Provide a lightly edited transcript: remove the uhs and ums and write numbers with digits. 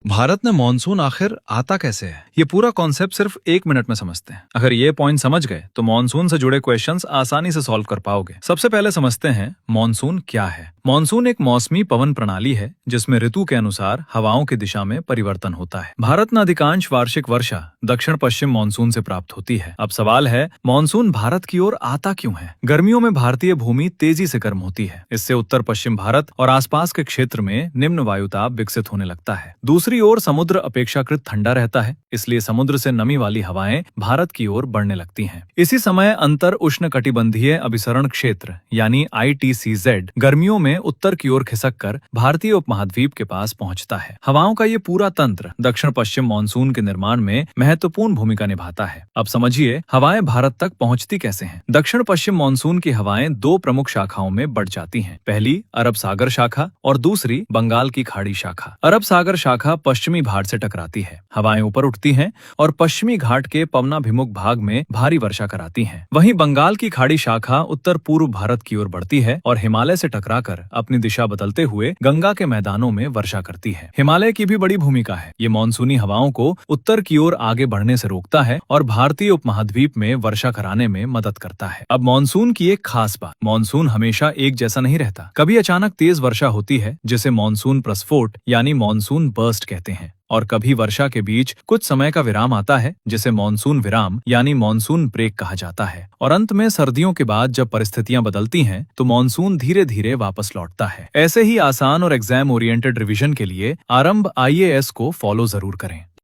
भारत में मॉनसून आखिर आता कैसे है, ये पूरा कॉन्सेप्ट सिर्फ 1 मिनट में समझते हैं। अगर ये पॉइंट समझ गए तो मॉनसून से जुड़े क्वेश्चंस आसानी से सॉल्व कर पाओगे। सबसे पहले समझते हैं मॉनसून क्या है। मॉनसून एक मौसमी पवन प्रणाली है जिसमें ऋतु के अनुसार हवाओं की दिशा में परिवर्तन होता है। भारत में अधिकांश वार्षिक वर्षा दक्षिण पश्चिम मॉनसून से प्राप्त होती है। अब सवाल है, मॉनसून भारत की ओर आता क्यों है? गर्मियों में भारतीय भूमि तेजी से गर्म होती है। इससे उत्तर पश्चिम भारत और आसपास के क्षेत्र में निम्न वायुताप विकसित होने लगता है। दूसरी ओर समुद्र अपेक्षाकृत ठंडा रहता है, इसलिए समुद्र से नमी वाली हवाएं भारत की ओर बढ़ने लगती हैं। इसी समय अंतर उष्णकटिबंधीय अभिसरण क्षेत्र यानी ITCZ गर्मियों में उत्तर की ओर खिसक कर भारतीय उपमहाद्वीप के पास पहुंचता है। हवाओं का ये पूरा तंत्र दक्षिण पश्चिम मानसून के निर्माण में महत्वपूर्ण भूमिका निभाता है। अब समझिए हवाएं भारत तक पहुंचती कैसे हैं। दक्षिण पश्चिम मानसून की हवाएं दो प्रमुख शाखाओं में बढ़ जाती हैं। पहली अरब सागर शाखा और दूसरी बंगाल की खाड़ी शाखा। अरब सागर शाखा पश्चिमी घाट से टकराती है, हवाएं ऊपर उठती हैं और पश्चिमी घाट के पवनाभिमुख भाग में भारी वर्षा कराती हैं। वहीं बंगाल की खाड़ी शाखा उत्तर पूर्व भारत की ओर बढ़ती है और हिमालय से टकराकर अपनी दिशा बदलते हुए गंगा के मैदानों में वर्षा करती है। हिमालय की भी बड़ी भूमिका है। ये मानसूनी हवाओं को उत्तर की ओर आगे बढ़ने से रोकता है और भारतीय उपमहाद्वीप में वर्षा कराने में मदद करता है। अब मानसून की एक खास बात, मानसून हमेशा एक जैसा नहीं रहता। कभी अचानक तेज वर्षा होती है जिसे मानसून प्रस्फोट यानी मानसून बर्स्ट कहते हैं, और कभी वर्षा के बीच कुछ समय का विराम आता है जिसे मानसून विराम यानी मानसून ब्रेक कहा जाता है। और अंत में सर्दियों के बाद जब परिस्थितियां बदलती हैं तो मानसून धीरे धीरे वापस लौटता है। ऐसे ही आसान और एग्जाम ओरिएंटेड रिवीजन के लिए आरंभ IAS को फॉलो जरूर करें।